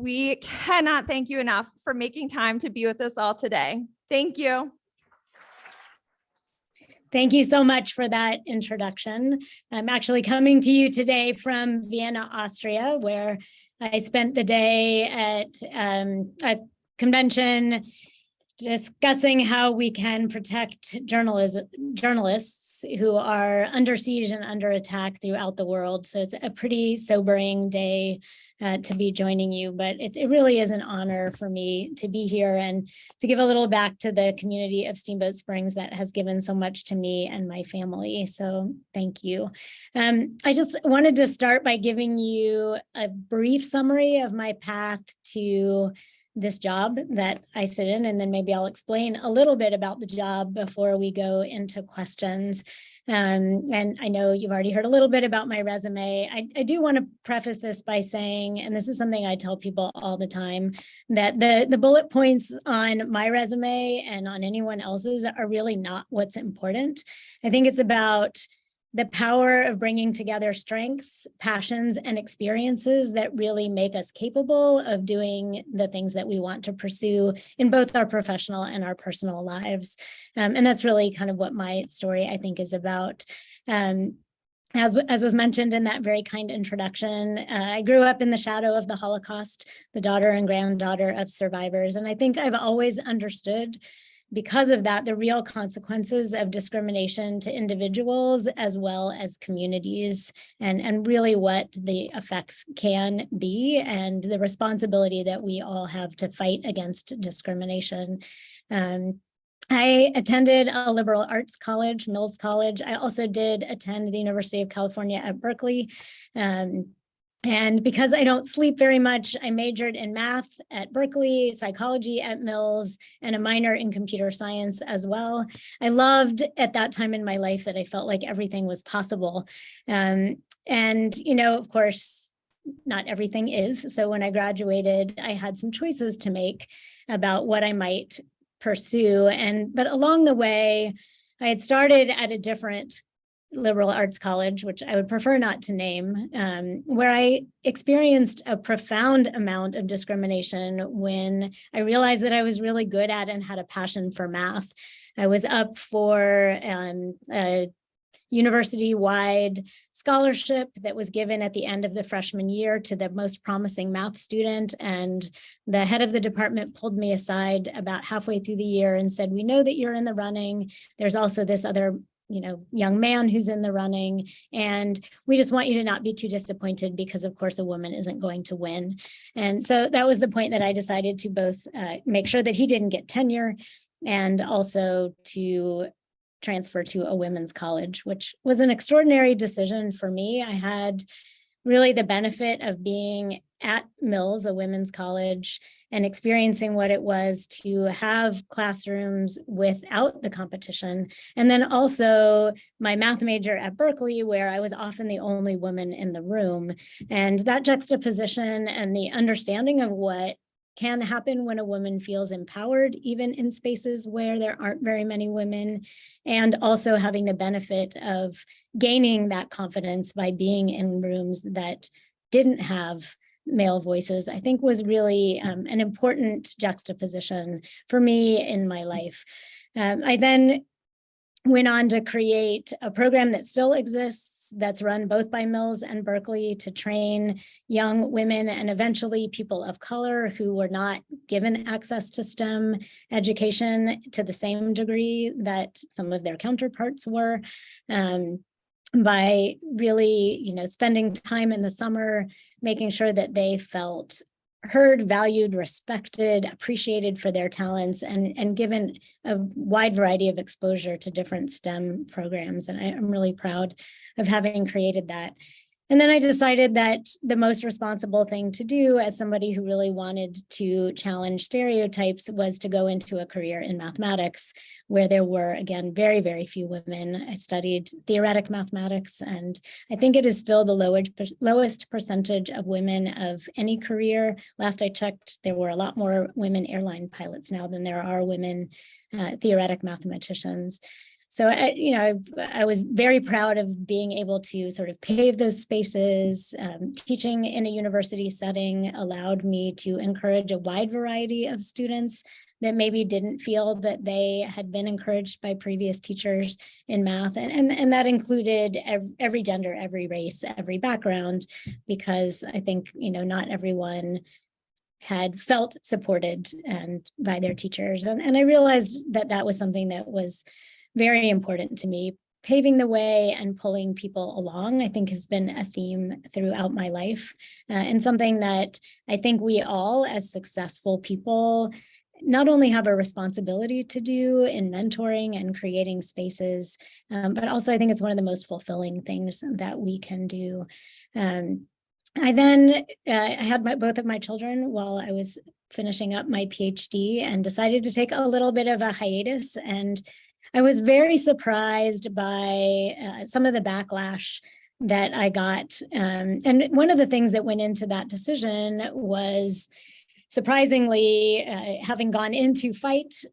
We cannot thank you enough for making time to be with us all today. Thank you. Thank you so much for that introduction. I'm actually coming to you today from Vienna, Austria, where I spent the day at a convention discussing how we can protect journalists who are under siege and under attack throughout the world. So it's a pretty sobering day to be joining you, but it really is an honor for me to be here and to give a little back to the community of Steamboat Springs that has given so much to me and my family. So thank you. I just wanted to start by giving you a brief summary of my path to this job that I sit in, and then maybe I'll explain a little bit about the job before we go into questions. And I know you've already heard a little bit about my resume. I do want to preface this by saying, and this is something I tell people all the time, that the bullet points on my resume and on anyone else's are really not what's important. I think it's about the power of bringing together strengths, passions, and experiences that really make us capable of doing the things that we want to pursue in both our professional and our personal lives. And that's really kind of what my story, I think, is about. As was mentioned in that very kind introduction, I grew up in the shadow of the Holocaust, the daughter and granddaughter of survivors. And I think I've always understood, because of that, the real consequences of discrimination to individuals as well as communities, and really what the effects can be, and the responsibility that we all have to fight against discrimination. I attended a liberal arts college, Mills College. I also did attend the University of California at Berkeley. And because I don't sleep very much, I majored in math at Berkeley, psychology at Mills, and a minor in computer science as well. I loved at that time in my life that I felt like everything was possible. And, you know, of course, not everything is. So when I graduated, I had some choices to make about what I might pursue. But along the way, I had started at a different liberal arts college, which I would prefer not to name, where I experienced a profound amount of discrimination when I realized that I was really good at and had a passion for math. I was up for a university-wide scholarship that was given at the end of the freshman year to the most promising math student. And the head of the department pulled me aside about halfway through the year and said, "We know that you're in the running. There's also this other young man who's in the running, and we just want you to not be too disappointed because, of course, a woman isn't going to win." And so that was the point that I decided to both make sure that he didn't get tenure and also to transfer to a women's college, which was an extraordinary decision for me. I had really the benefit of being at Mills, a women's college, and experiencing what it was to have classrooms without the competition. And then also my math major at Berkeley, where I was often the only woman in the room. And that juxtaposition and the understanding of what can happen when a woman feels empowered, even in spaces where there aren't very many women, and also having the benefit of gaining that confidence by being in rooms that didn't have male voices, I think was really an important juxtaposition for me in my life. I then went on to create a program that still exists, that's run both by Mills and Berkeley, to train young women and eventually people of color who were not given access to STEM education to the same degree that some of their counterparts were. By really, spending time in the summer, making sure that they felt heard, valued, respected, appreciated for their talents, and given a wide variety of exposure to different STEM programs. And I'm really proud of having created that. And then I decided that the most responsible thing to do as somebody who really wanted to challenge stereotypes was to go into a career in mathematics, where there were, again, very, very few women. I studied theoretic mathematics, and I think it is still the lowest percentage of women of any career. Last I checked, there were a lot more women airline pilots now than there are women theoretic mathematicians. So, I was very proud of being able to sort of pave those spaces. Teaching in a university setting allowed me to encourage a wide variety of students that maybe didn't feel that they had been encouraged by previous teachers in math. And that included every gender, every race, every background, because I think, not everyone had felt supported by their teachers. And I realized that that was something that was very important to me. Paving the way and pulling people along, I think, has been a theme throughout my life, and something that I think we all, as successful people, not only have a responsibility to do in mentoring and creating spaces, but also I think it's one of the most fulfilling things that we can do. I had both of my children while I was finishing up my PhD and decided to take a little bit of a hiatus. And I was very surprised by some of the backlash that I got. And one of the things that went into that decision was, surprisingly, having gone into fight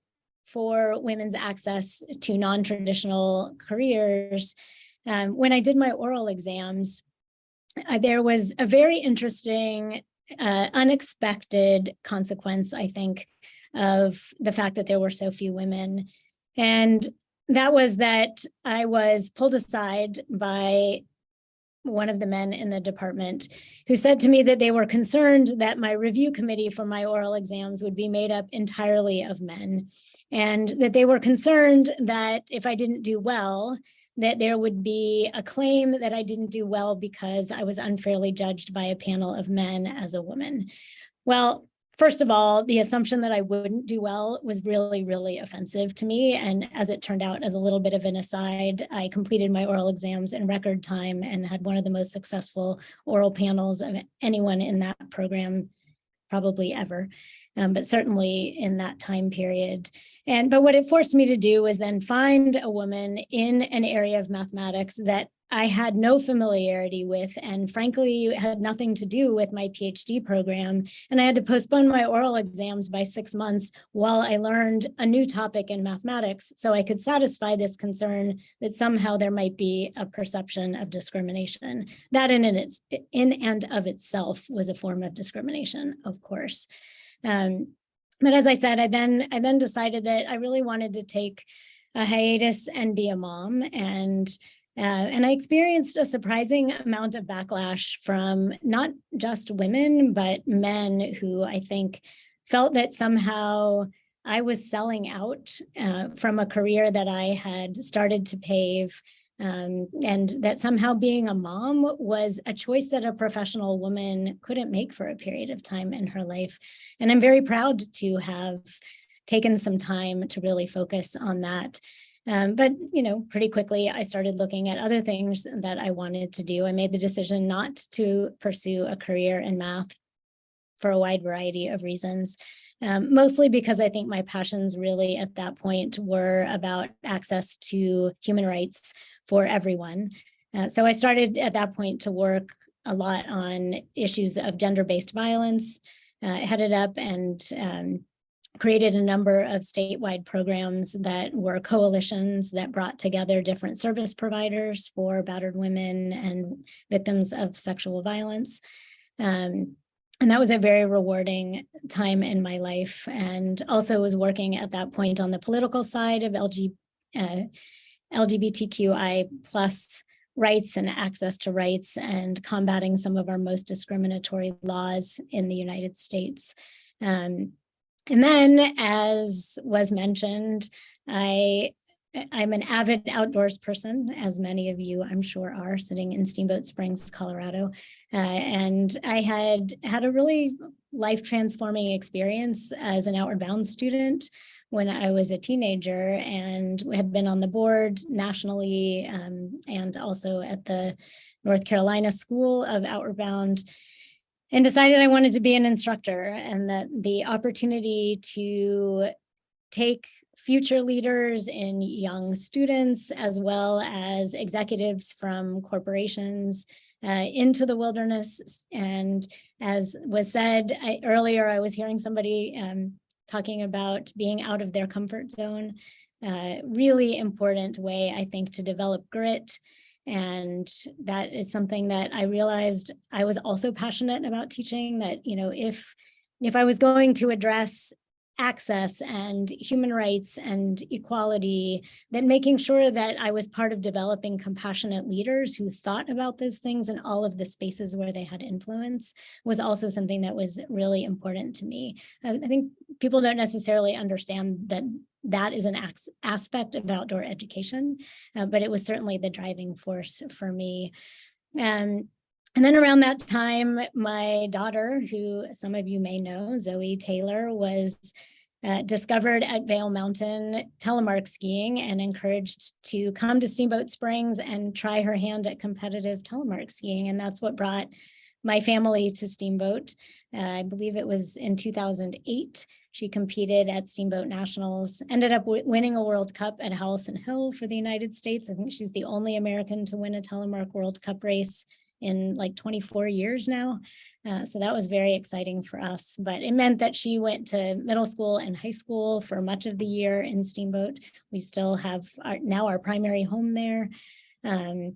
for women's access to non-traditional careers, when I did my oral exams, there was a very interesting, unexpected consequence, I think, of the fact that there were so few women. And that was that I was pulled aside by one of the men in the department who said to me that they were concerned that my review committee for my oral exams would be made up entirely of men, and that they were concerned that if I didn't do well, that there would be a claim that I didn't do well because I was unfairly judged by a panel of men as a woman. Well, first of all, the assumption that I wouldn't do well was really, really offensive to me. And as it turned out, as a little bit of an aside, I completed my oral exams in record time and had one of the most successful oral panels of anyone in that program probably ever, but certainly in that time period. But what it forced me to do was then find a woman in an area of mathematics that I had no familiarity with, and frankly, had nothing to do with my PhD program. And I had to postpone my oral exams by 6 months while I learned a new topic in mathematics, so I could satisfy this concern that somehow there might be a perception of discrimination. That in and of itself was a form of discrimination, of course. But as I said, I then decided that I really wanted to take a hiatus and be a mom. And I experienced a surprising amount of backlash from not just women, but men who I think felt that somehow I was selling out from a career that I had started to pave, and that somehow being a mom was a choice that a professional woman couldn't make for a period of time in her life. And I'm very proud to have taken some time to really focus on that. But, pretty quickly, I started looking at other things that I wanted to do. I made the decision not to pursue a career in math for a wide variety of reasons, mostly because I think my passions really at that point were about access to human rights for everyone. So I started at that point to work a lot on issues of gender-based violence, headed up and created a number of statewide programs that were coalitions that brought together different service providers for battered women and victims of sexual violence. And that was a very rewarding time in my life, and also was working at that point on the political side of LGBTQI plus rights and access to rights, and combating some of our most discriminatory laws in the United States. And then, as was mentioned, I'm an avid outdoors person, as many of you I'm sure are, sitting in Steamboat Springs, Colorado. And I had a really life-transforming experience as an Outward Bound student when I was a teenager, and had been on the board nationally, and also at the North Carolina School of Outward Bound, and decided I wanted to be an instructor, and that the opportunity to take future leaders in young students, as well as executives from corporations, into the wilderness. And as was said earlier, I was hearing somebody talking about being out of their comfort zone. really important way, I think, to develop grit. And that is something that I realized I was also passionate about teaching, that, you know, if I was going to address access and human rights and equality, then making sure that I was part of developing compassionate leaders who thought about those things in all of the spaces where they had influence was also something that was really important to me. I think people don't necessarily understand that that is an aspect of outdoor education, but it was certainly the driving force for me. And then around that time, my daughter, who some of you may know, Zoe Taylor, was discovered at Vail Mountain telemark skiing and encouraged to come to Steamboat Springs and try her hand at competitive telemark skiing. And that's what brought my family to Steamboat. I believe it was in 2008. She competed at Steamboat Nationals, ended up winning a World Cup at Howelson Hill for the United States. I think she's the only American to win a telemark World Cup race in like 24 years now. So that was very exciting for us, but it meant that she went to middle school and high school for much of the year in Steamboat. We still have now our primary home there. And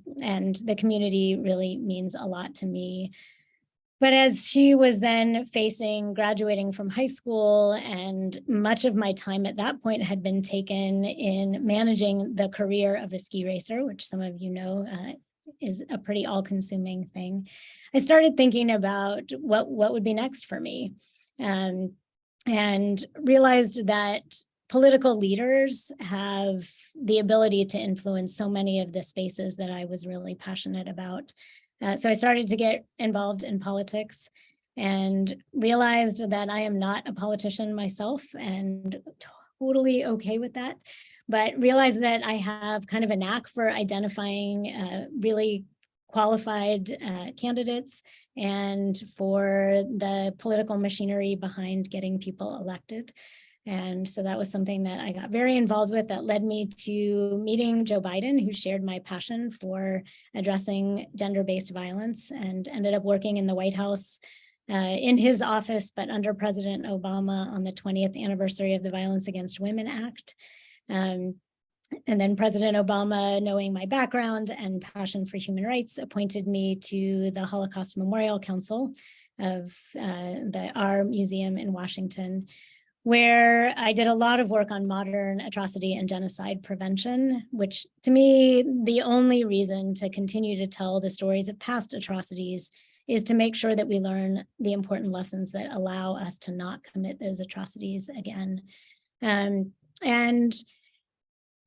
the community really means a lot to me. But as she was then facing graduating from high school, and much of my time at that point had been taken in managing the career of a ski racer, which some of you know is a pretty all-consuming thing, I started thinking about what would be next for me, and realized that political leaders have the ability to influence so many of the spaces that I was really passionate about. So I started to get involved in politics and realized that I am not a politician myself, and totally okay with that, but realized that I have kind of a knack for identifying really qualified candidates and for the political machinery behind getting people elected. And so that was something that I got very involved with, that led me to meeting Joe Biden, who shared my passion for addressing gender-based violence, and ended up working in the White House in his office, but under President Obama on the 20th anniversary of the Violence Against Women Act. And then President Obama, knowing my background and passion for human rights, appointed me to the Holocaust Memorial Council of our museum in Washington, where I did a lot of work on modern atrocity and genocide prevention, which to me, the only reason to continue to tell the stories of past atrocities is to make sure that we learn the important lessons that allow us to not commit those atrocities again. And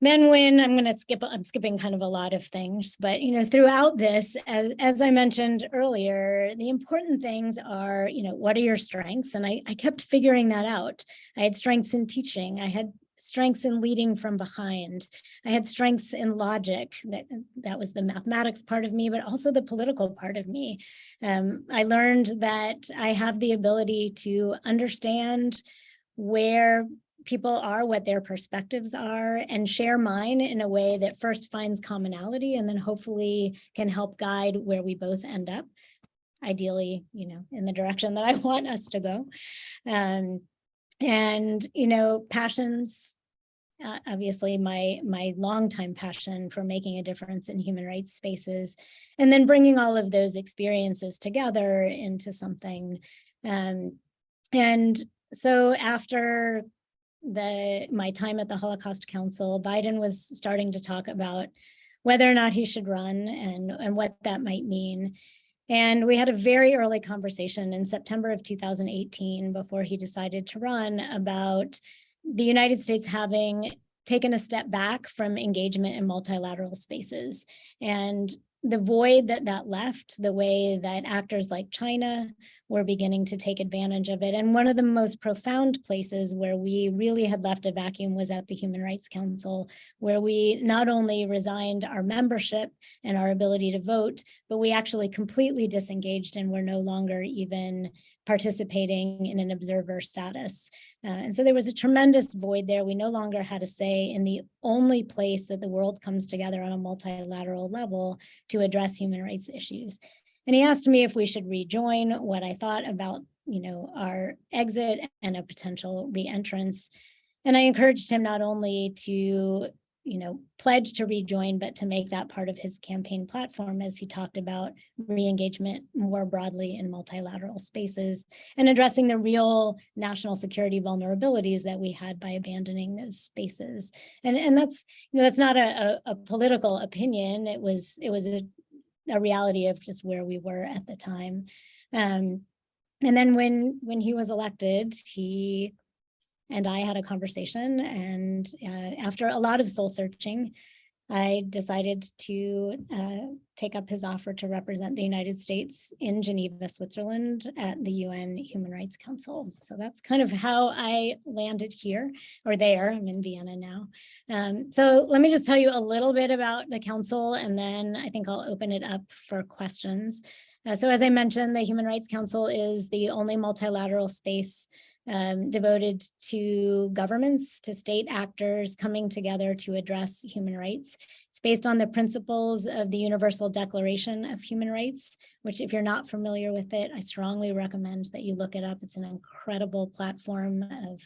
then when I'm skipping kind of a lot of things, but, you know, throughout this, as I mentioned earlier, the important things are, you know, what are your strengths? And I kept figuring that out. I had strengths in teaching. I had strengths in leading from behind. I had strengths in logic. That was the mathematics part of me, but also the political part of me. I learned that I have the ability to understand where people are, what their perspectives are, and share mine in a way that first finds commonality and then hopefully can help guide where we both end up, ideally, you know, in the direction that I want us to go. And, you know, passions, obviously my longtime passion for making a difference in human rights spaces, and then bringing all of those experiences together into something. And so after my time at the Holocaust Council, Biden was starting to talk about whether or not he should run and what that might mean. And we had a very early conversation in September of 2018 before he decided to run about the United States having taken a step back from engagement in multilateral spaces, and the void that left, the way that actors like China were beginning to take advantage of it. And one of the most profound places where we really had left a vacuum was at the Human Rights Council, where we not only resigned our membership and our ability to vote, but we actually completely disengaged and were no longer even participating in an observer status. And so there was a tremendous void there. We no longer had a say in the only place that the world comes together on a multilateral level to address human rights issues. And he asked me if we should rejoin, what I thought about, you know, our exit and a potential re-entrance. And I encouraged him not only to, pledge to rejoin, but to make that part of his campaign platform as he talked about re-engagement more broadly in multilateral spaces and addressing the real national security vulnerabilities that we had by abandoning those spaces. And that's, that's not a political opinion. It was a reality of just where we were at the time. And then when he was elected, he and I had a conversation, and after a lot of soul searching, I decided to take up his offer to represent the United States in Geneva, Switzerland at the UN Human Rights Council. So that's kind of how I landed here or there. I'm in Vienna now. So let me just tell you a little bit about the council, and then I think I'll open it up for questions. So as I mentioned, the Human Rights Council is the only multilateral space devoted to governments, to state actors coming together to address human rights. It's based on the principles of the Universal Declaration of Human Rights, which if you're not familiar with it, I strongly recommend that you look it up. It's an incredible platform of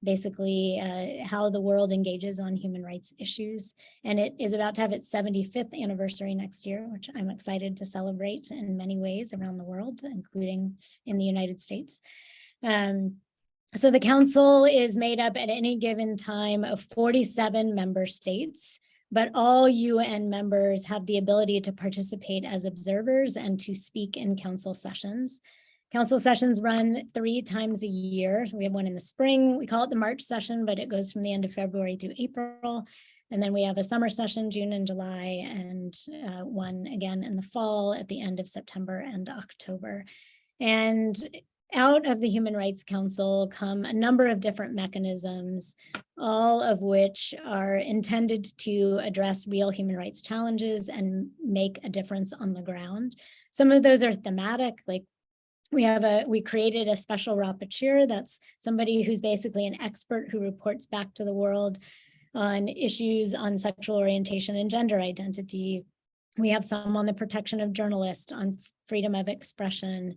basically how the world engages on human rights issues. And it is about to have its 75th anniversary next year, which I'm excited to celebrate in many ways around the world, including in the United States. So the council is made up at any given time of 47 member states, but all UN members have the ability to participate as observers and to speak in council sessions. Council sessions run 3 times a year. So we have one in the spring. We call it the March session, but it goes from the end of February through April. And then we have a summer session, June and July, and one again in the fall at the end of September and October. And out of the Human Rights Council come a number of different mechanisms, all of which are intended to address real human rights challenges and make a difference on the ground. Some of those are thematic, like we created a special rapporteur. That's somebody who's basically an expert who reports back to the world on issues on sexual orientation and gender identity. We have some on the protection of journalists, on freedom of expression.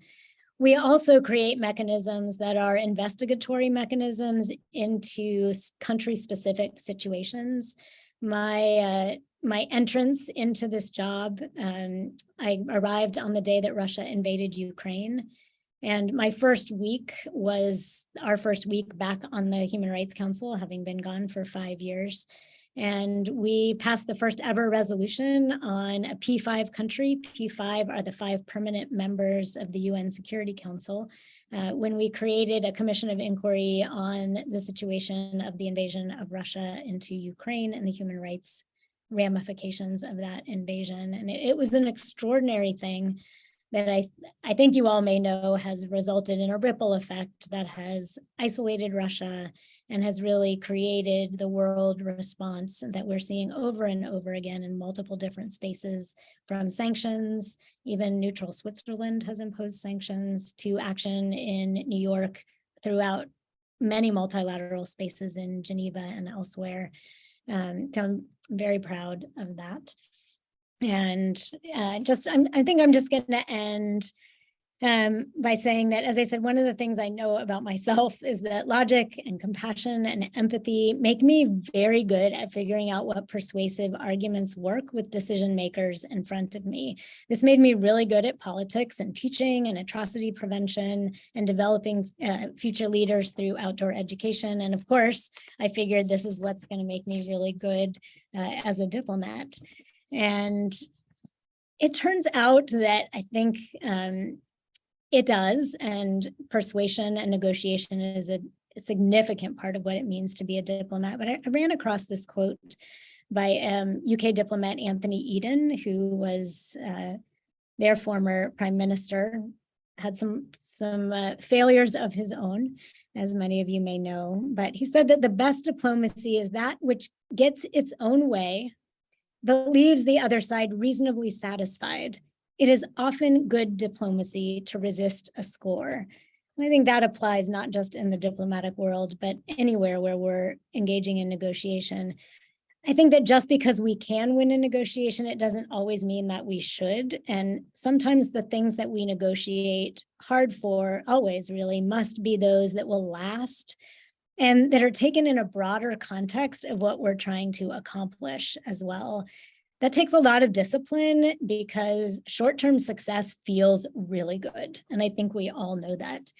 We also create mechanisms that are investigatory mechanisms into country-specific situations. My entrance into this job, I arrived on the day that Russia invaded Ukraine. And my first week was our first week back on the Human Rights Council, having been gone for 5 years. And we passed the first ever resolution on a P5 country. P5 are the 5 permanent members of the UN Security Council, when we created a commission of inquiry on the situation of the invasion of Russia into Ukraine and the human rights ramifications of that invasion. And it was an extraordinary thing that I think you all may know has resulted in a ripple effect that has isolated Russia and has really created the world response that we're seeing over and over again in multiple different spaces, from sanctions, even neutral Switzerland has imposed sanctions, to action in New York, throughout many multilateral spaces in Geneva and elsewhere. So I'm very proud of that. And I think I'm just going to end by saying that, as I said, one of the things I know about myself is that logic and compassion and empathy make me very good at figuring out what persuasive arguments work with decision makers in front of me. This made me really good at politics and teaching and atrocity prevention and developing future leaders through outdoor education. And of course, I figured this is what's going to make me really good as a diplomat. And it turns out that I think it does, and persuasion and negotiation is a significant part of what it means to be a diplomat. But I ran across this quote by UK diplomat Anthony Eden, who was their former prime minister, had some failures of his own, as many of you may know. But he said that the best diplomacy is that which gets its own way, but leaves the other side reasonably satisfied. It is often good diplomacy to resist a score. And I think that applies not just in the diplomatic world, but anywhere where we're engaging in negotiation. I think that just because we can win a negotiation, it doesn't always mean that we should. And sometimes the things that we negotiate hard for, always really, must be those that will last and that are taken in a broader context of what we're trying to accomplish as well. That takes a lot of discipline because short-term success feels really good. And I think we all know that.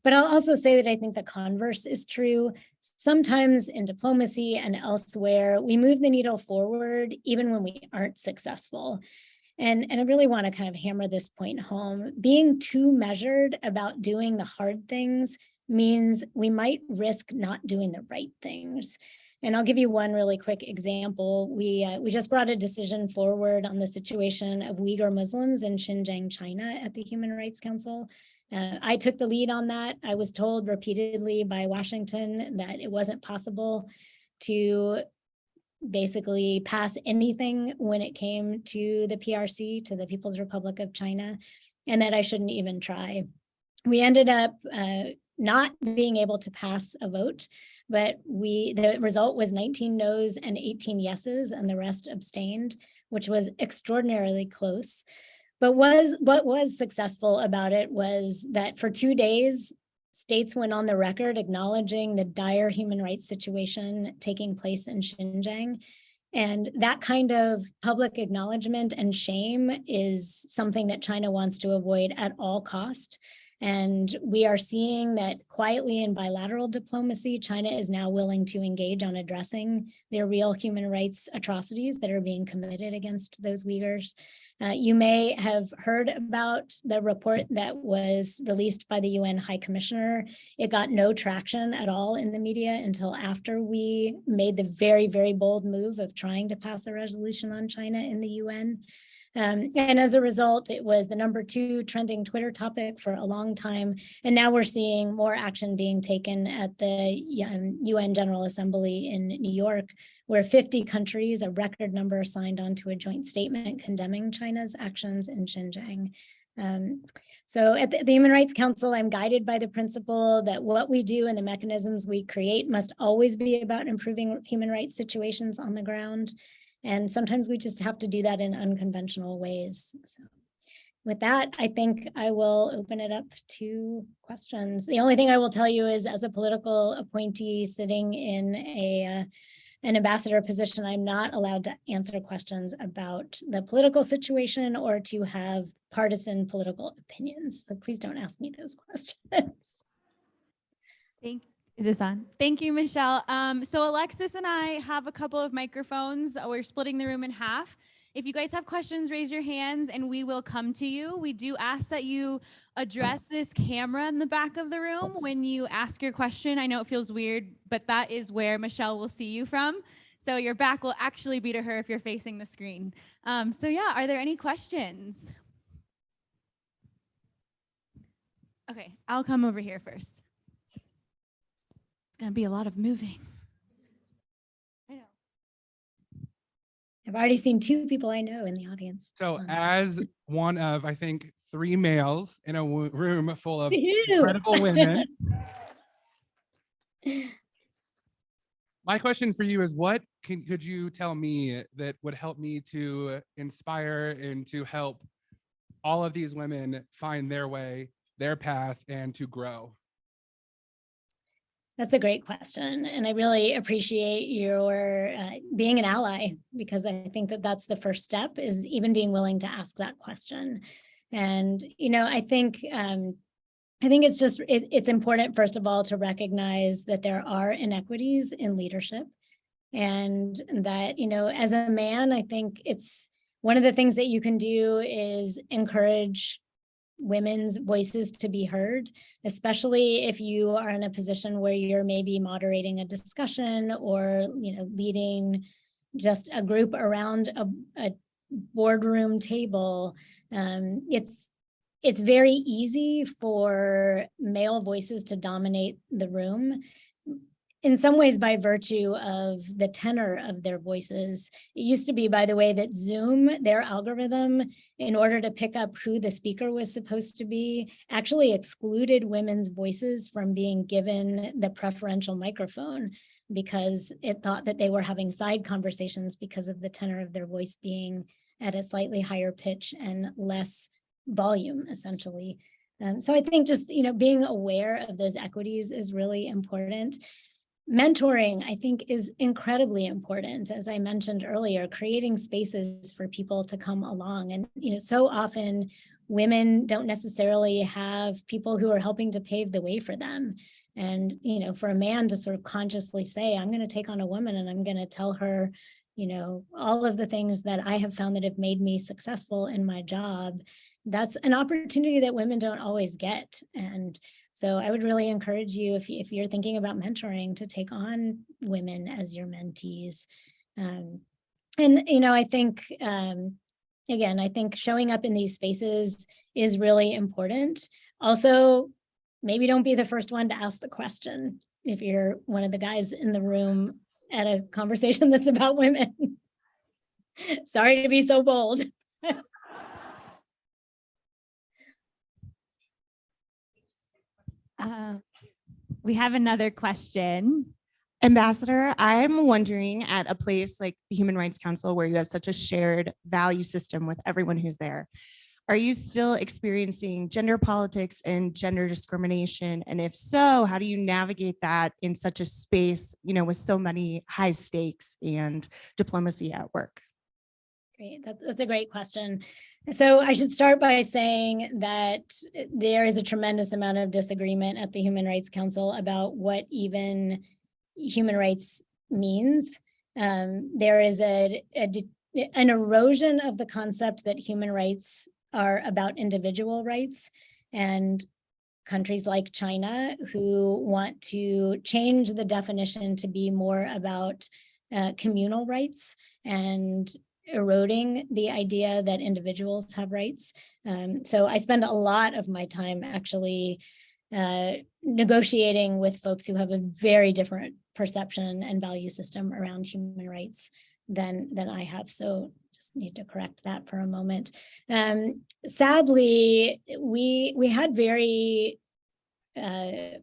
But I'll also say that I think the converse is true. Sometimes in diplomacy and elsewhere, we move the needle forward even when we aren't successful. And I really want to kind of hammer this point home. Being too measured about doing the hard things means we might risk not doing the right things. And I'll give you one really quick example. We just brought a decision forward on the situation of Uyghur Muslims in Xinjiang, China at the Human Rights Council. I took the lead on that. I was told repeatedly by Washington that it wasn't possible to basically pass anything when it came to the PRC, to the People's Republic of China, and that I shouldn't even try. We ended up not being able to pass a vote, but the result was 19 no's and 18 yeses, and the rest abstained, which was extraordinarily close. But what was successful about it was that for 2 days, states went on the record acknowledging the dire human rights situation taking place in Xinjiang. And that kind of public acknowledgement and shame is something that China wants to avoid at all cost. And we are seeing that quietly in bilateral diplomacy, China is now willing to engage on addressing their real human rights atrocities that are being committed against those Uyghurs. You may have heard about the report that was released by the UN High Commissioner. It got no traction at all in the media until after we made the very, very bold move of trying to pass a resolution on China in the UN. And as a result, it was the #2 trending Twitter topic for a long time. And now we're seeing more action being taken at the UN General Assembly in New York, where 50 countries, a record number, signed on to a joint statement condemning China's actions in Xinjiang. So at the Human Rights Council, I'm guided by the principle that what we do and the mechanisms we create must always be about improving human rights situations on the ground. And sometimes we just have to do that in unconventional ways. So with that, I think I will open it up to questions. The only thing I will tell you is, as a political appointee sitting in an ambassador position, I'm not allowed to answer questions about the political situation or to have partisan political opinions. So please don't ask me those questions. Is this on? Thank you, Michele. So Alexis and I have a couple of microphones. We're splitting the room in half. If you guys have questions, raise your hands and we will come to you. We do ask that you address this camera in the back of the room when you ask your question. I know it feels weird, but that is where Michele will see you from. So your back will actually be to her if you're facing the screen. So yeah, are there any questions? Okay, I'll come over here first. It's gonna be a lot of moving. I know. I've already seen 2 people I know in the audience. So as one of, I think, 3 males in a room full of incredible women, my question for you is, what could you tell me that would help me to inspire and to help all of these women find their way, their path, and to grow? That's a great question. And I really appreciate your being an ally, because I think that that's the first step, is even being willing to ask that question. And, you know, I think it's just, it's important, first of all, to recognize that there are inequities in leadership, and that, you know, as a man, I think it's one of the things that you can do is encourage women's voices to be heard, especially if you are in a position where you're maybe moderating a discussion or, you know, leading just a group around a boardroom table. It's very easy for male voices to dominate the room, in some ways by virtue of the tenor of their voices. It used to be, by the way, that Zoom, their algorithm, in order to pick up who the speaker was supposed to be, actually excluded women's voices from being given the preferential microphone, because it thought that they were having side conversations because of the tenor of their voice being at a slightly higher pitch and less volume, essentially. So I think just, you know, being aware of those equities is really important. mentoring, I think, is incredibly important. As I mentioned earlier, creating spaces for people to come along. And, so often women don't necessarily have people who are helping to pave the way for them. And, for a man to sort of consciously say, I'm going to take on a woman and I'm going to tell her, all of the things that I have found that have made me successful in my job, that's an opportunity that women don't always get. And so I would really encourage you, if you're thinking about mentoring, to take on women as your mentees. And, I think, again, I think showing up in these spaces is really important. Also, maybe don't be the first one to ask the question if you're one of the guys in the room at a conversation that's about women. Sorry to be so bold. We have another question. Ambassador, I'm wondering, at a place like the Human Rights Council, where you have such a shared value system with everyone who's there, are you still experiencing gender politics and gender discrimination? And if so, how do you navigate that in such a space, with so many high stakes and diplomacy at work? Great. That's a great question. So I should start by saying that there is a tremendous amount of disagreement at the Human Rights Council about what even human rights means. There is an erosion of the concept that human rights are about individual rights, and countries like China, who want to change the definition to be more about communal rights and eroding the idea that individuals have rights. So I spend a lot of my time actually negotiating with folks who have a very different perception and value system around human rights than I have. So just need to correct that for a moment. Sadly, we had very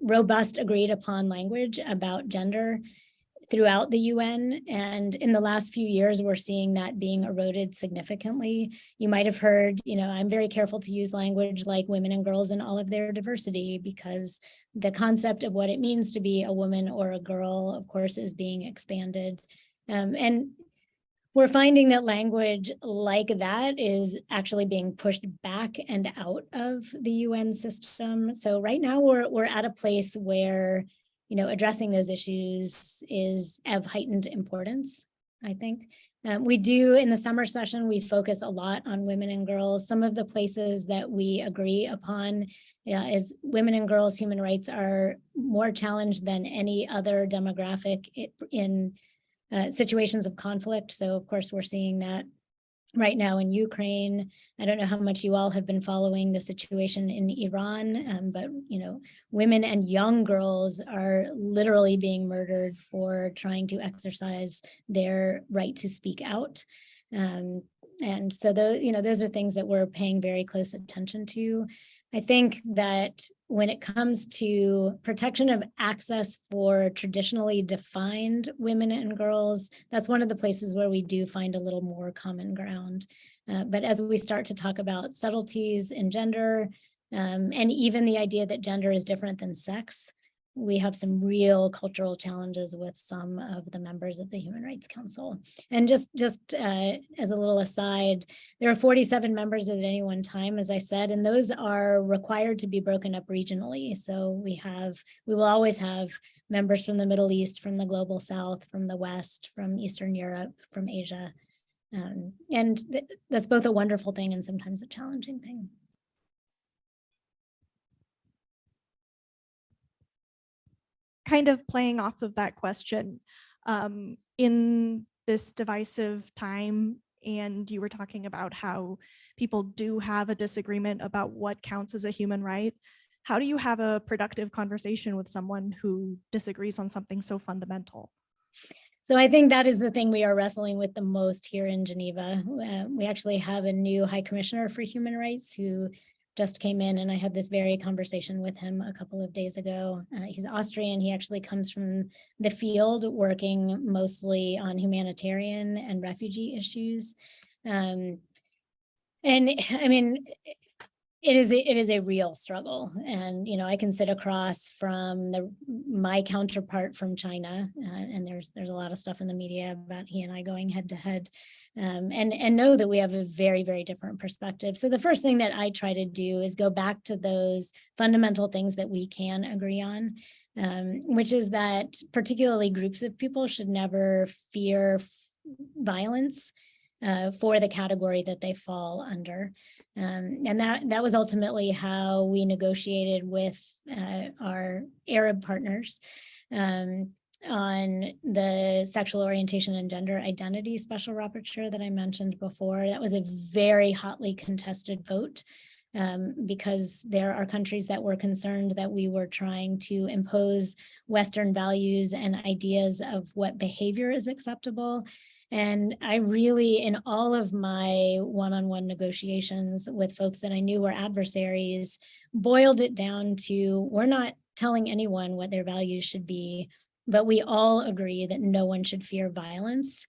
robust, agreed upon language about gender throughout the UN. And in the last few years, we're seeing that being eroded significantly. You might have heard, I'm very careful to use language like women and girls in all of their diversity, because the concept of what it means to be a woman or a girl, of course, is being expanded. And we're finding that language like that is actually being pushed back and out of the UN system. So right now we're at a place where addressing those issues is of heightened importance, I think. We do, in the summer session, we focus a lot on women and girls. Some of the places that we agree upon is women and girls human rights are more challenged than any other demographic in situations of conflict. So of course, we're seeing that right now in Ukraine. I don't know how much you all have been following the situation in Iran, but women and young girls are literally being murdered for trying to exercise their right to speak out. And so those are things that we're paying very close attention to. I think that when it comes to protection of access for traditionally defined women and girls, that's one of the places where we do find a little more common ground. But as we start to talk about subtleties in gender, and even the idea that gender is different than sex, we have some real cultural challenges with some of the members of the Human Rights Council. And just as a little aside, there are 47 members at any one time, as I said, and those are required to be broken up regionally. So we will always have members from the Middle East, from the Global South, from the West, from Eastern Europe, from Asia. And that's both a wonderful thing and sometimes a challenging thing. Kind of playing off of that question, in this divisive time, and you were talking about how people do have a disagreement about what counts as a human right. How do you have a productive conversation with someone who disagrees on something so fundamental? So I think that is the thing we are wrestling with the most here in Geneva. We actually have a new High Commissioner for Human Rights who just came in, and I had this very conversation with him a couple of days ago. He's Austrian. He actually comes from the field, working mostly on humanitarian and refugee issues. And I mean, it is a real struggle. And, I can sit across from my counterpart from China, and there's a lot of stuff in the media about he and I going head to head, and know that we have a very, very different perspective. So the first thing that I try to do is go back to those fundamental things that we can agree on, which is that particularly groups of people should never fear violence for the category that they fall under. And that was ultimately how we negotiated with our Arab partners on the sexual orientation and gender identity special rapporteur that I mentioned before. That was a very hotly contested vote because there are countries that were concerned that we were trying to impose Western values and ideas of what behavior is acceptable. And I really, in all of my one-on-one negotiations with folks that I knew were adversaries, boiled it down to, we're not telling anyone what their values should be, but we all agree that no one should fear violence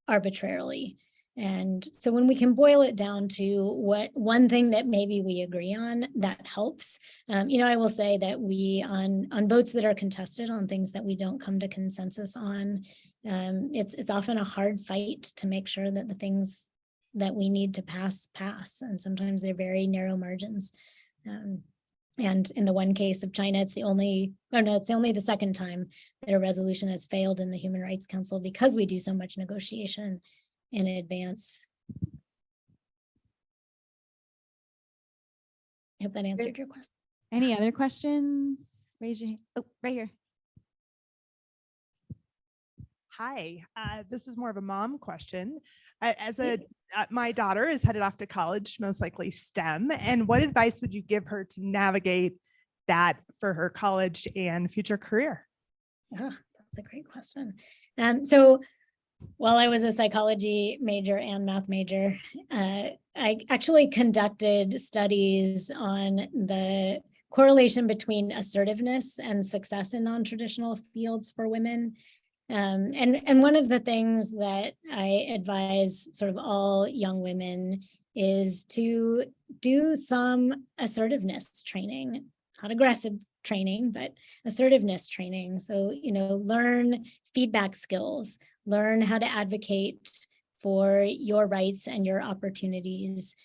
arbitrarily. And so when we can boil it down to what one thing that maybe we agree on, that helps. I will say that we on votes that are contested, on things that we don't come to consensus on, it's often a hard fight to make sure that the things that we need to pass. And sometimes they're very narrow margins. And in the one case of China, it's only the second time that a resolution has failed in the Human Rights Council because we do so much negotiation in advance. I hope that answered your question. Any other questions? Raise your hand. Oh, right here. Hi, this is more of a mom question. My daughter is headed off to college, most likely STEM. And what advice would you give her to navigate that for her college and future career? Oh, that's a great question. So while I was a psychology major and math major, I actually conducted studies on the correlation between assertiveness and success in non-traditional fields for women. And one of the things that I advise sort of all young women is to do some assertiveness training, not aggressive training, but assertiveness training. So, learn feedback skills, learn how to advocate for your rights and your opportunities.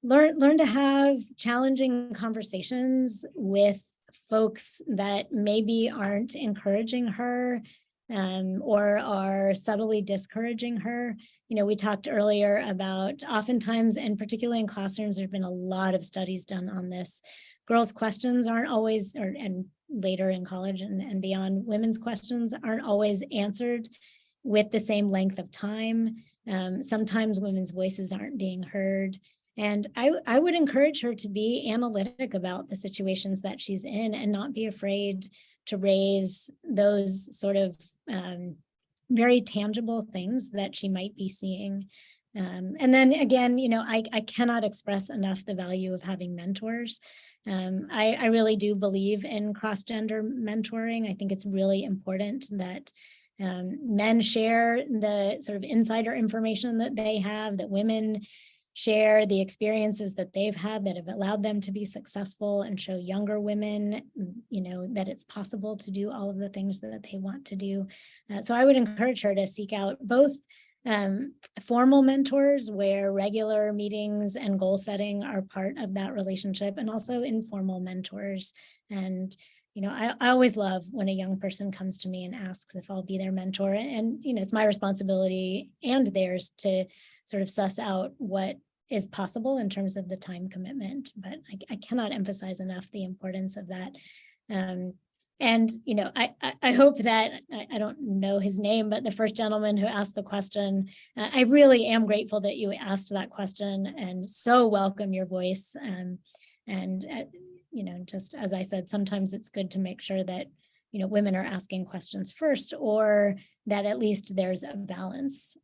Learn to have challenging conversations with folks that maybe aren't encouraging her or are subtly discouraging her. We talked earlier about oftentimes, and particularly in classrooms, there's been a lot of studies done on this. Girls' questions aren't always, and later in college and beyond, women's questions aren't always answered with the same length of time. Sometimes women's voices aren't being heard. And I would encourage her to be analytic about the situations that she's in and not be afraid to raise those sort of very tangible things that she might be seeing. And then again, I cannot express enough the value of having mentors. I really do believe in cross-gender mentoring. I think it's really important that men share the sort of insider information that they have, that women share the experiences that they've had that have allowed them to be successful, and show younger women, that it's possible to do all of the things that they want to do. So I would encourage her to seek out both formal mentors where regular meetings and goal setting are part of that relationship, and also informal mentors. And I always love when a young person comes to me and asks if I'll be their mentor, and it's my responsibility and theirs to sort of suss out what is possible in terms of the time commitment. But I cannot emphasize enough the importance of that. And I hope that, I don't know his name, but the first gentleman who asked the question, I really am grateful that you asked that question, and so welcome your voice. Just as I said, sometimes it's good to make sure that women are asking questions first, or that at least there's a balance.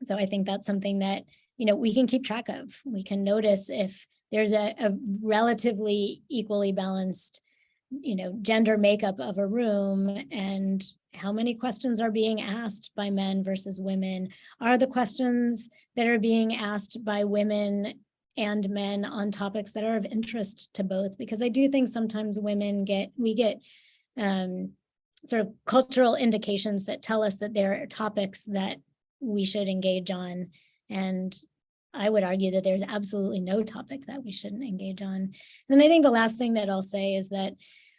So I think that's something that we can keep track of. We can notice if there's a relatively equally balanced gender makeup of a room, and how many questions are being asked by men versus women. Are the questions that are being asked by women and men on topics that are of interest to both, because I do think sometimes we get sort of cultural indications that tell us that there are topics that we should engage on. And I would argue that there's absolutely no topic that we shouldn't engage on. And I think the last thing that I'll say is that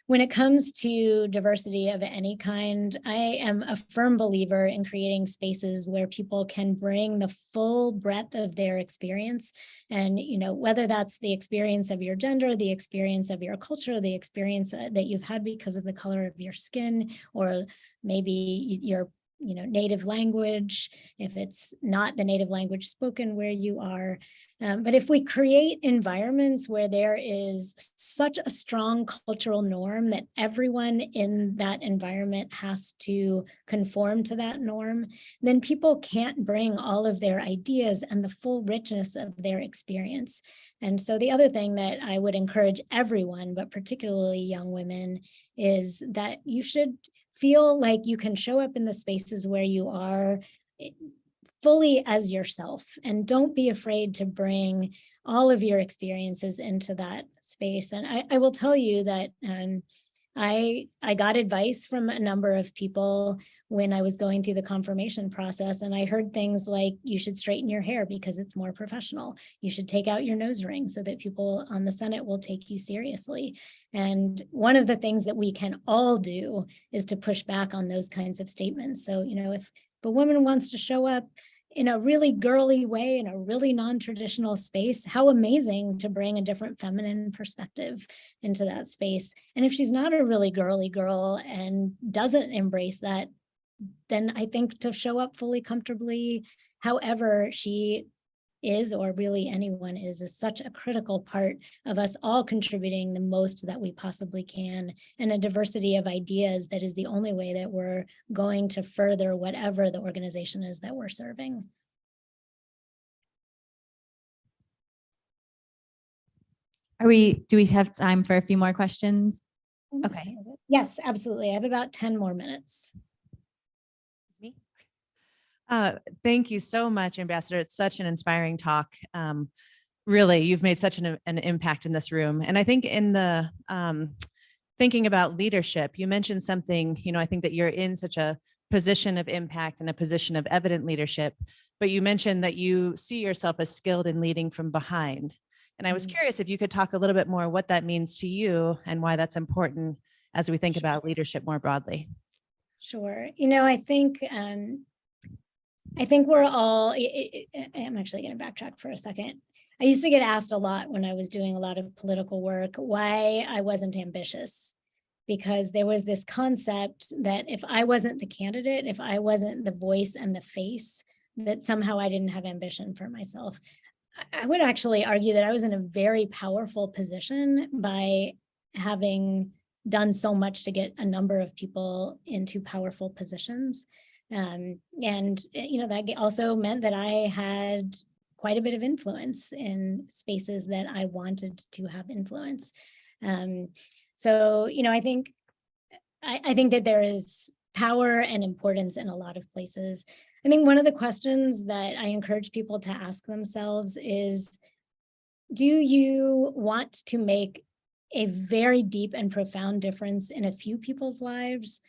when it comes to diversity of any kind, I am a firm believer in creating spaces where people can bring the full breadth of their experience. And, whether that's the experience of your gender, the experience of your culture, the experience that you've had because of the color of your skin, or maybe your native language, if it's not the native language spoken where you are. But if we create environments where there is such a strong cultural norm that everyone in that environment has to conform to that norm, then people can't bring all of their ideas and the full richness of their experience. And so the other thing that I would encourage everyone, but particularly young women, is that you should feel like you can show up in the spaces where you are fully as yourself, and don't be afraid to bring all of your experiences into that space. And I will tell you that I got advice from a number of people when I was going through the confirmation process, and I heard things like, you should straighten your hair because it's more professional. You should take out your nose ring so that people on the Senate will take you seriously. And one of the things that we can all do is to push back on those kinds of statements. So, if a woman wants to show up in a really girly way, in a really non-traditional space, how amazing to bring a different feminine perspective into that space. And if she's not a really girly girl and doesn't embrace that, then I think to show up fully comfortably, however she is, or really anyone is such a critical part of us all contributing the most that we possibly can, and a diversity of ideas that is the only way that we're going to further whatever the organization is that we're serving. Do we have time for a few more questions? Okay. Yes, absolutely. I have about 10 more minutes. Me? Thank you so much, Ambassador. It's such an inspiring talk. Really, you've made such an impact in this room. And I think in the thinking about leadership, you mentioned something, I think that you're in such a position of impact and a position of evident leadership, but you mentioned that you see yourself as skilled in leading from behind. And I was curious if you could talk a little bit more what that means to you and why that's important as we think about leadership more broadly. Sure. I think we're all, I'm actually going to backtrack for a second. I used to get asked a lot when I was doing a lot of political work why I wasn't ambitious, because there was this concept that if I wasn't the candidate, if I wasn't the voice and the face, that somehow I didn't have ambition for myself. I would actually argue that I was in a very powerful position by having done so much to get a number of people into powerful positions. And, that also meant that I had quite a bit of influence in spaces that I wanted to have influence. So, I think that there is power and importance in a lot of places. I think one of the questions that I encourage people to ask themselves is, do you want to make a very deep and profound difference in a few people's lives?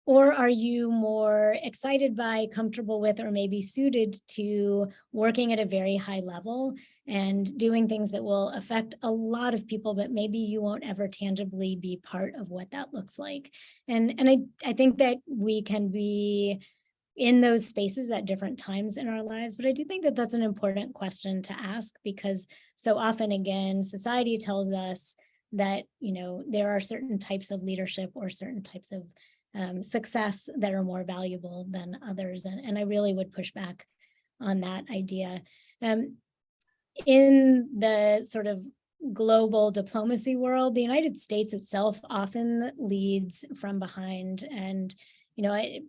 Or are you more excited by, comfortable with, or maybe suited to working at a very high level and doing things that will affect a lot of people, but maybe you won't ever tangibly be part of what that looks like? And I think that we can be in those spaces at different times in our lives. But I do think that that's an important question to ask, because so often, again, society tells us that, there are certain types of leadership or certain types of success that are more valuable than others. And I really would push back on that idea. In the sort of global diplomacy world, the United States itself often leads from behind. And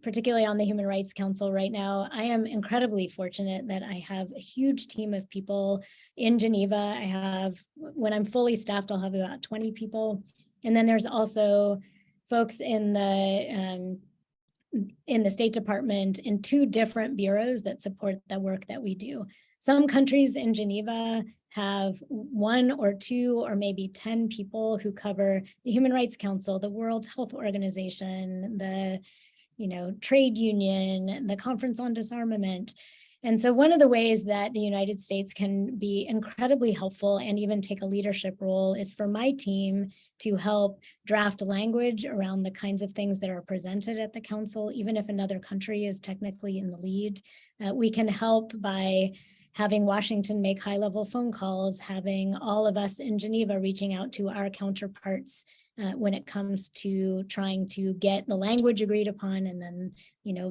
particularly on the Human Rights Council right now, I am incredibly fortunate that I have a huge team of people in Geneva. When I'm fully staffed, I'll have about 20 people. And then there's also folks in the State Department in 2 different bureaus that support the work that we do. Some countries in Geneva have 1 or 2 or maybe 10 people who cover the Human Rights Council, the World Health Organization, the trade union, the Conference on Disarmament. And so one of the ways that the United States can be incredibly helpful and even take a leadership role is for my team to help draft language around the kinds of things that are presented at the council, even if another country is technically in the lead. We can help by having Washington make high-level phone calls, having all of us in Geneva reaching out to our counterparts when it comes to trying to get the language agreed upon and then,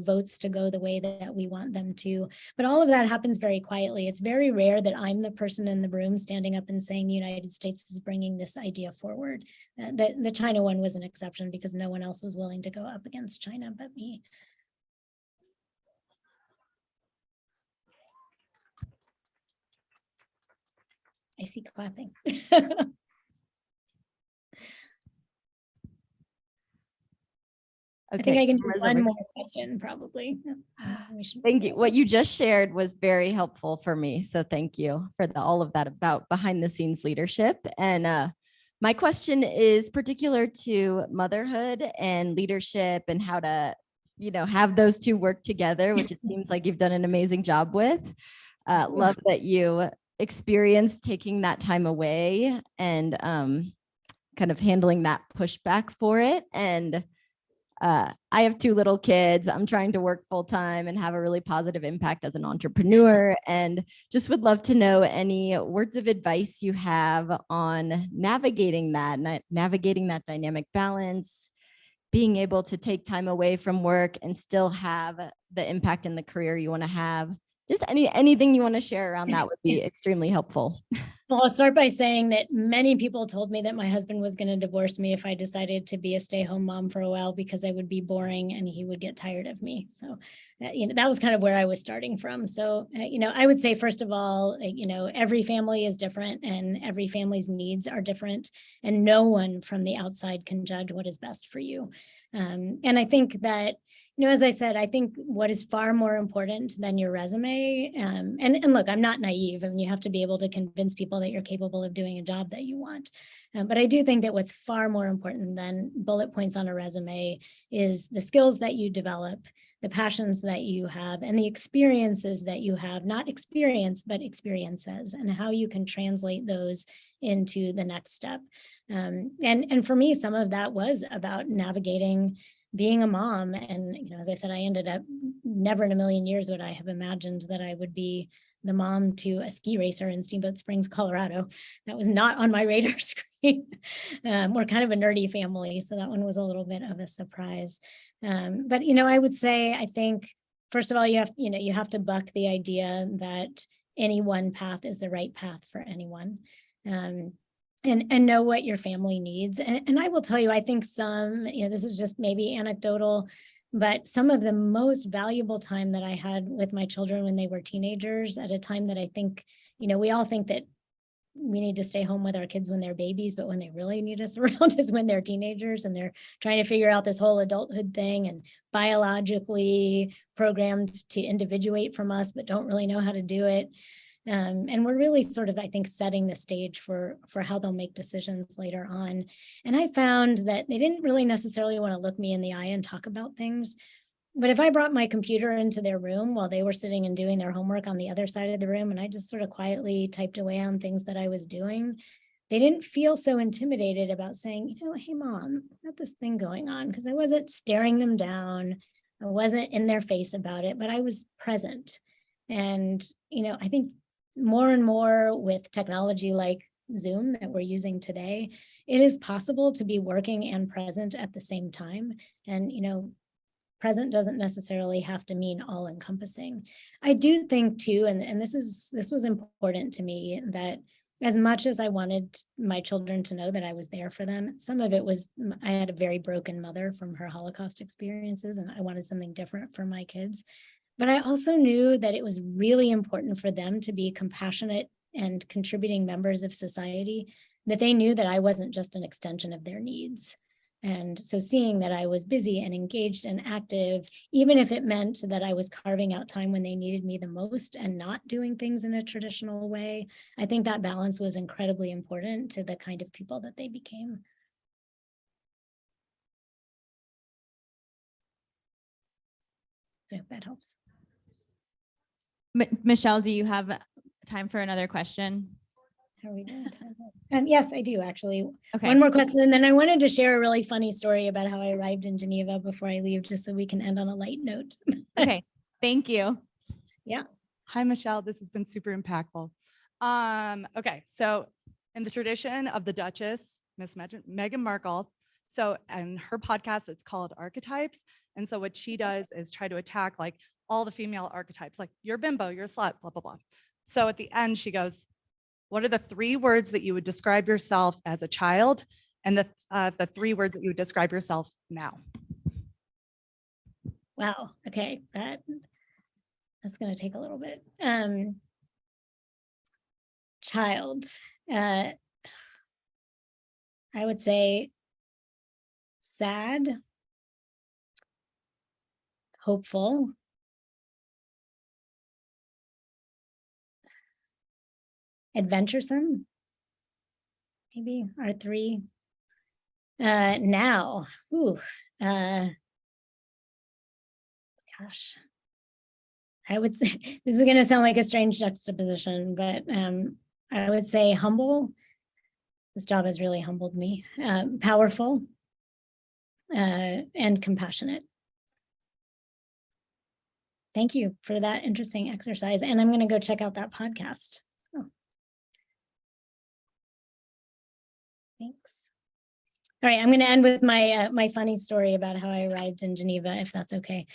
votes to go the way that we want them to. But all of that happens very quietly. It's very rare that I'm the person in the room standing up and saying the United States is bringing this idea forward. The China one was an exception because no one else was willing to go up against China but me. I see clapping. I think I can do one more question probably. Thank you. What you just shared was very helpful for me. So thank you for all of that about behind the scenes leadership. And my question is particular to motherhood and leadership and how to, have those two work together, which it seems like you've done an amazing job with. Love that you experienced taking that time away and kind of handling that pushback for it. And I have 2 little kids. I'm trying to work full time and have a really positive impact as an entrepreneur, and just would love to know any words of advice you have on navigating that dynamic balance, being able to take time away from work and still have the impact in the career you want to have. Just anything you want to share around that would be extremely helpful. Well, I'll start by saying that many people told me that my husband was going to divorce me if I decided to be a stay-home mom for a while because I would be boring and he would get tired of me. So, that was kind of where I was starting from. So, I would say, first of all, every family is different and every family's needs are different, and no one from the outside can judge what is best for you. And I think that, as I said, I think what is far more important than your resume, and look, I'm not naive. I mean, you have to be able to convince people that you're capable of doing a job that you want. But I do think that what's far more important than bullet points on a resume is the skills that you develop, the passions that you have, and the experiences that you have, not experience, but experiences, and how you can translate those into the next step. And for me, some of that was about navigating being a mom. And, as I said, I ended up never in a million years would I have imagined that I would be the mom to a ski racer in Steamboat Springs, Colorado. That was not on my radar screen. We're kind of a nerdy family, so that one was a little bit of a surprise. But, I would say, I think, first of all, you have to buck the idea that any one path is the right path for anyone. And know what your family needs. And I will tell you, I think this is just maybe anecdotal, but some of the most valuable time that I had with my children when they were teenagers, at a time that I think, we all think that we need to stay home with our kids when they're babies, but when they really need us around is when they're teenagers and they're trying to figure out this whole adulthood thing and biologically programmed to individuate from us, but don't really know how to do it. And we're really sort of, I think, setting the stage for how they'll make decisions later on. And I found that they didn't really necessarily want to look me in the eye and talk about things. But if I brought my computer into their room while they were sitting and doing their homework on the other side of the room, and I just sort of quietly typed away on things that I was doing, they didn't feel so intimidated about saying, hey, Mom, I've got this thing going on, because I wasn't staring them down. I wasn't in their face about it, but I was present. And, I think more and more with technology like Zoom that we're using today, it is possible to be working and present at the same time. And, present doesn't necessarily have to mean all encompassing. I do think too, and this was important to me, that as much as I wanted my children to know that I was there for them, some of it was, I had a very broken mother from her Holocaust experiences, and I wanted something different for my kids. But I also knew that it was really important for them to be compassionate and contributing members of society, that they knew that I wasn't just an extension of their needs. And so seeing that I was busy and engaged and active, even if it meant that I was carving out time when they needed me the most and not doing things in a traditional way, I think that balance was incredibly important to the kind of people that they became. So I hope that helps. Michelle, do you have time for another question? How are we doing? Yes, I do actually. Okay. One more question, and then I wanted to share a really funny story about how I arrived in Geneva before I leave, just so we can end on a light note. Okay. Thank you. Yeah. Hi, Michelle. This has been super impactful. Okay, so in the tradition of the Duchess, Miss Meghan Markle, so and her podcast, it's called Archetypes. And so what she does is try to attack like all the female archetypes, like you're bimbo, you're slut, blah, blah, blah. So at the end, she goes, what are the 3 words that you would describe yourself as a child? And the 3 words that you would describe yourself now? Wow. Okay. That's going to take a little bit. Child. I would say sad, hopeful, adventuresome, maybe are 3. Now, gosh, I would say this is going to sound like a strange juxtaposition, but I would say humble. This job has really humbled me. Powerful and compassionate. Thank you for that interesting exercise. And I'm going to go check out that podcast. Oh. Thanks. All right, I'm going to end with my my funny story about how I arrived in Geneva, if that's okay.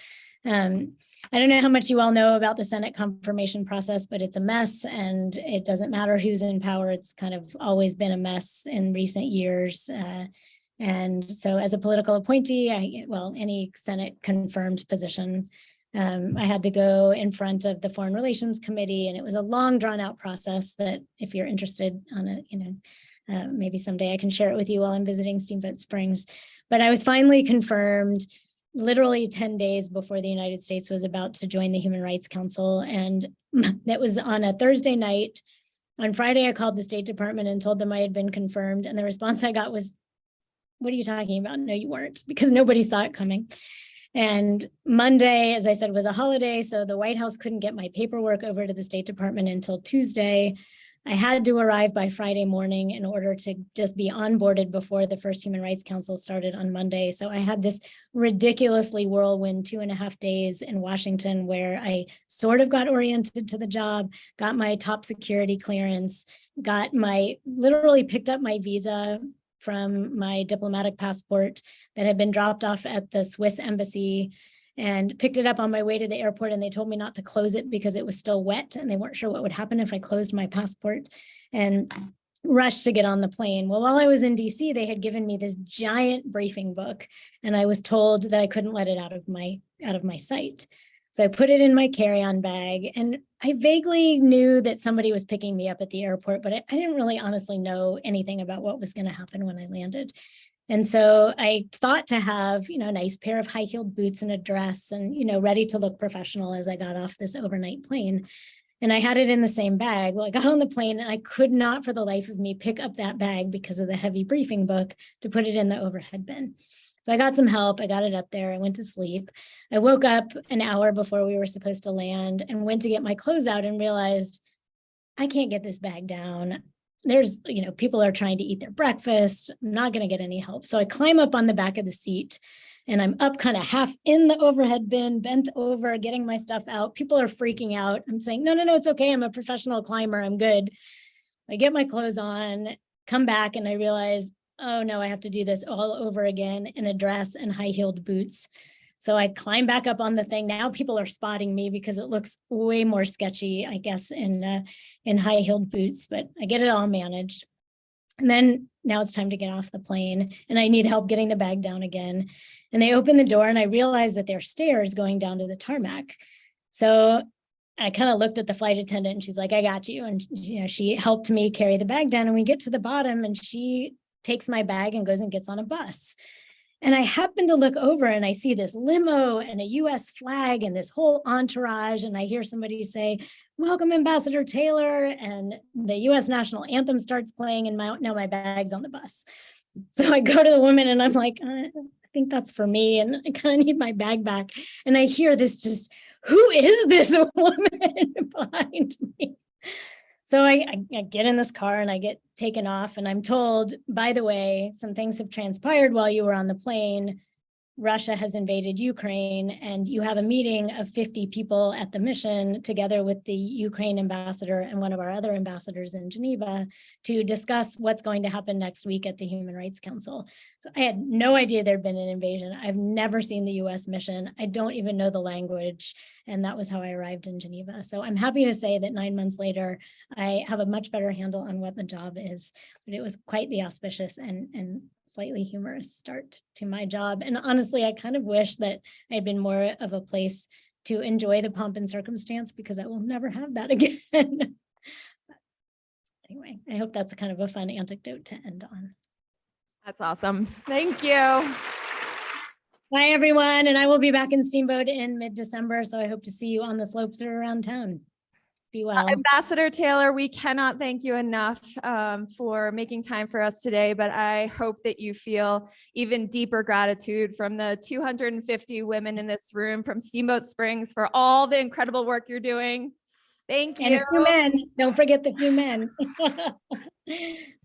I don't know how much you all know about the Senate confirmation process, but it's a mess, and it doesn't matter who's in power. It's kind of always been a mess in recent years. And so as a political appointee, any Senate confirmed position, I had to go in front of the Foreign Relations Committee, and it was a long drawn out process that if you're interested on it, maybe someday I can share it with you while I'm visiting Steamboat Springs. But I was finally confirmed literally 10 days before the United States was about to join the Human Rights Council. And that was on a Thursday night. On Friday, I called the State Department and told them I had been confirmed. And the response I got was, what are you talking about? No, you weren't, because nobody saw it coming. And Monday, as I said, was a holiday. So the White House couldn't get my paperwork over to the State Department until Tuesday. I had to arrive by Friday morning in order to just be onboarded before the first Human Rights Council started on Monday. So I had this ridiculously whirlwind 2.5 days in Washington where I sort of got oriented to the job, got my top security clearance, literally picked up my visa from my diplomatic passport that had been dropped off at the Swiss embassy, and picked it up on my way to the airport, and they told me not to close it because it was still wet and they weren't sure what would happen if I closed my passport, and rushed to get on the plane. Well, while I was in DC, they had given me this giant briefing book, and I was told that I couldn't let it out of my sight. So I put it in my carry-on bag, and I vaguely knew that somebody was picking me up at the airport, but I didn't really honestly know anything about what was going to happen when I landed. And so I thought to have, a nice pair of high-heeled boots and a dress and, ready to look professional as I got off this overnight plane. And I had it in the same bag. Well, I got on the plane and I could not for the life of me pick up that bag because of the heavy briefing book to put it in the overhead bin. So I got some help. I got it up there. I went to sleep. I woke up an hour before we were supposed to land and went to get my clothes out and realized I can't get this bag down. There's, people are trying to eat their breakfast. I'm not going to get any help. So I climb up on the back of the seat and I'm up kind of half in the overhead bin, bent over, getting my stuff out. People are freaking out. I'm saying, no, it's okay. I'm a professional climber. I'm good. I get my clothes on, come back, and I realize, oh no, I have to do this all over again in a dress and high-heeled boots. So I climb back up on the thing. Now people are spotting me because it looks way more sketchy, I guess, in high-heeled boots, but I get it all managed. And then now it's time to get off the plane and I need help getting the bag down again. And they open the door and I realize that there are stairs going down to the tarmac. So I kind of looked at the flight attendant and she's like, I got you. And she helped me carry the bag down, and we get to the bottom and she takes my bag and goes and gets on a bus. And I happen to look over and I see this limo and a US flag and this whole entourage. And I hear somebody say, "Welcome, Ambassador Taylor." And the US national anthem starts playing, and now my bag's on the bus. So I go to the woman and I'm like, I think that's for me. And I kind of need my bag back. And I hear this just, who is this woman behind me? So I get in this car and I get taken off, and I'm told, by the way, some things have transpired while you were on the plane. Russia has invaded Ukraine, and you have a meeting of 50 people at the mission together with the Ukraine ambassador and one of our other ambassadors in Geneva to discuss what's going to happen next week at the Human Rights Council. So I had no idea there'd been an invasion. I've never seen the US mission. I don't even know the language. And that was how I arrived in Geneva. So I'm happy to say that 9 months later, I have a much better handle on what the job is, but it was quite the auspicious and slightly humorous start to my job. And honestly, I kind of wish that I had been more of a place to enjoy the pomp and circumstance, because I will never have that again. Anyway, I hope that's kind of a fun anecdote to end on. That's awesome. Thank you. Bye, everyone. And I will be back in Steamboat in mid-December. So I hope to see you on the slopes or around town. Be well. Ambassador Taylor, we cannot thank you enough for making time for us today, but I hope that you feel even deeper gratitude from the 250 women in this room from Steamboat Springs for all the incredible work you're doing. Thank you. And a few men. Don't forget the few men.